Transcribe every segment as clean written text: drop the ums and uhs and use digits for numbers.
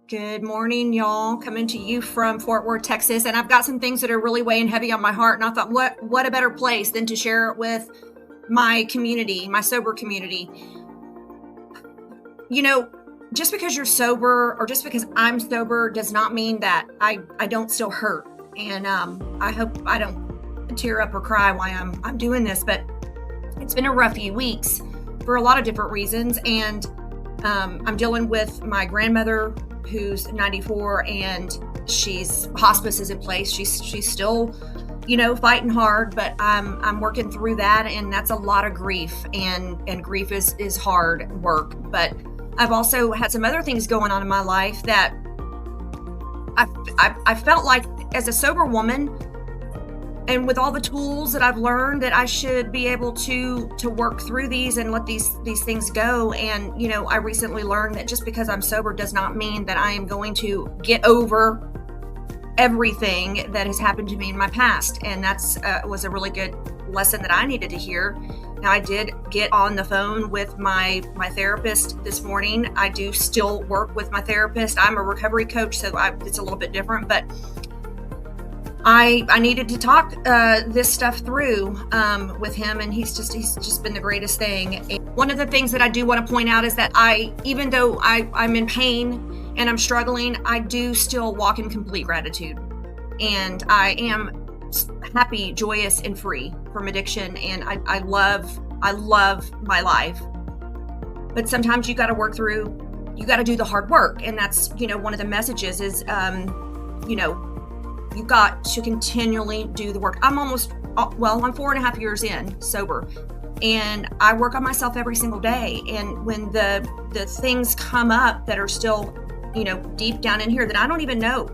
Good morning, y'all. Coming to you from Fort Worth, Texas, and I've got some things that are really weighing heavy on my heart. And I thought, what a better place than to share it with my community, my sober community. You know, just because you're sober or just because I'm sober does not mean that I don't still hurt. And I hope I don't tear up or cry while I'm doing this. But it's been a rough few weeks for a lot of different reasons, and I'm dealing with my grandmother who's 94, and hospice is in place. She's still, fighting hard, but I'm working through that, and that's a lot of grief, and grief is hard work. But I've also had some other things going on in my life that I felt like, as a sober woman, and with all the tools that I've learned, that I should be able to work through these and let these things go. And, I recently learned that just because I'm sober does not mean that I am going to get over everything that has happened to me in my past. And that's was a really good lesson that I needed to hear. Now, I did get on the phone with my therapist this morning. I do still work with my therapist. I'm a recovery coach, so it's a little bit different, but I needed to talk this stuff through with him, and he's just been the greatest thing. And one of the things that I do want to point out is that even though I'm in pain and I'm struggling, I do still walk in complete gratitude, and I am happy, joyous, and free from addiction. And I love my life. But sometimes you got to work through. You got to do the hard work, and that's one of the messages is you got to continually do the work. I'm 4.5 years in sober, and I work on myself every single day. And when the things come up that are still, deep down in here that I don't even know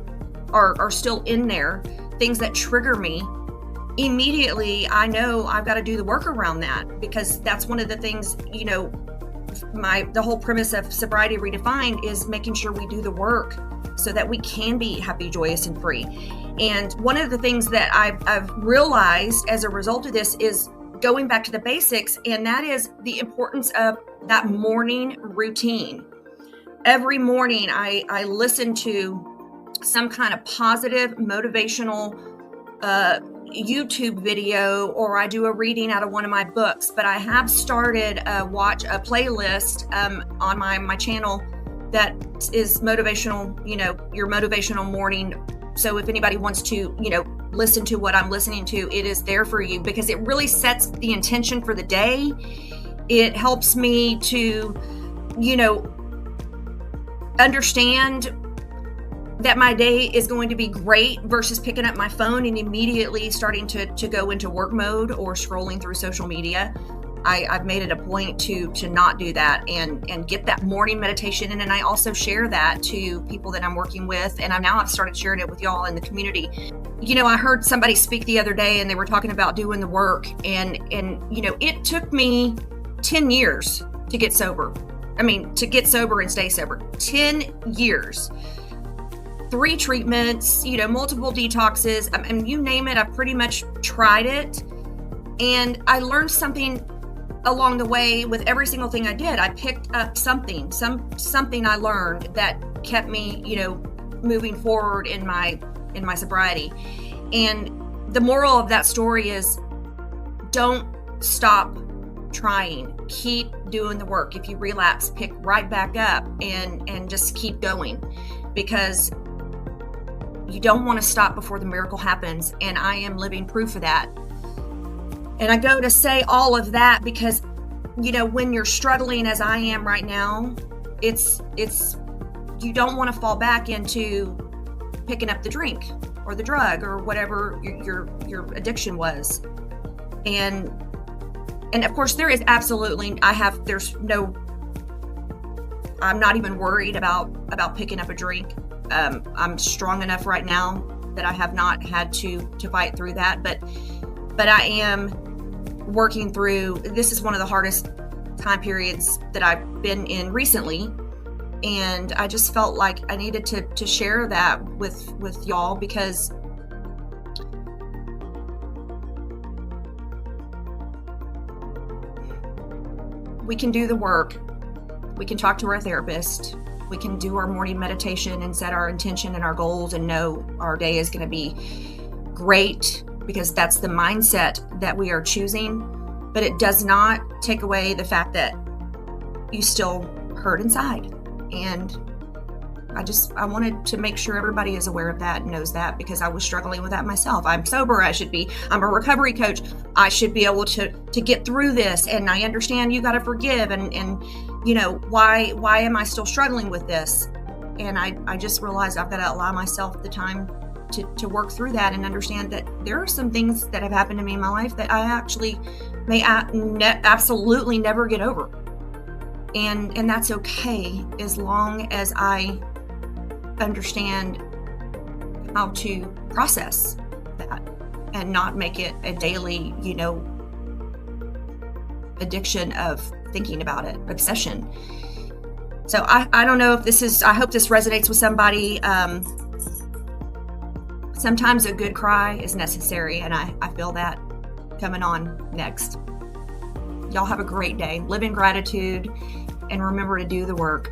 are still in there, things that trigger me, immediately I know I've got to do the work around that, because that's one of the things, the whole premise of Sobriety Redefined is making sure we do the work so that we can be happy, joyous, and free. And one of the things that I've realized as a result of this is going back to the basics, and that is the importance of that morning routine. Every morning I listen to some kind of positive, motivational YouTube video, or I do a reading out of one of my books. But I have started a playlist on my channel that is motivational, your motivational morning. So if anybody wants to, listen to what I'm listening to, it is there for you, because it really sets the intention for the day. It helps me to, understand that my day is going to be great versus picking up my phone and immediately starting to go into work mode or scrolling through social media. I've made it a point to not do that and get that morning meditation in. And I also share that to people that I'm working with. And I've started sharing it with y'all in the community. I heard somebody speak the other day, and they were talking about doing the work. And it took me 10 years to get sober. To get sober and stay sober. 10 years. 3 treatments, multiple detoxes. You name it, I've pretty much tried it. And I learned something along the way with every single thing I did. I picked up something I learned that kept me, moving forward in my sobriety. And the moral of that story is, don't stop trying. Keep doing the work. If you relapse, pick right back up and just keep going, because you don't want to stop before the miracle happens. And I am living proof of that. And I go to say all of that because, when you're struggling as I am right now, it's you don't want to fall back into picking up the drink or the drug or whatever your addiction was. And of course there is absolutely, I'm not even worried about picking up a drink. I'm strong enough right now that I have not had to fight through that, but I am working through. This is one of the hardest time periods that I've been in recently, and I just felt like I needed to share that with y'all, because we can do the work. We can talk to our therapist. We can do our morning meditation and set our intention and our goals and know our day is going to be great, because that's the mindset that we are choosing. But it does not take away the fact that you still hurt inside. And I wanted to make sure everybody is aware of that and knows that, because I was struggling with that myself. I'm sober. I'm a recovery coach. I should be able to get through this. And I understand you got to forgive. And why am I still struggling with this? And I just realized I've got to allow myself the time to work through that and understand that there are some things that have happened to me in my life that I actually may absolutely never get over. And that's okay, as long as I understand how to process that and not make it a daily, addiction of thinking about it, obsession. So I don't know if I hope this resonates with somebody. Sometimes a good cry is necessary, and I feel that coming on next. Y'all have a great day. Live in gratitude and remember to do the work.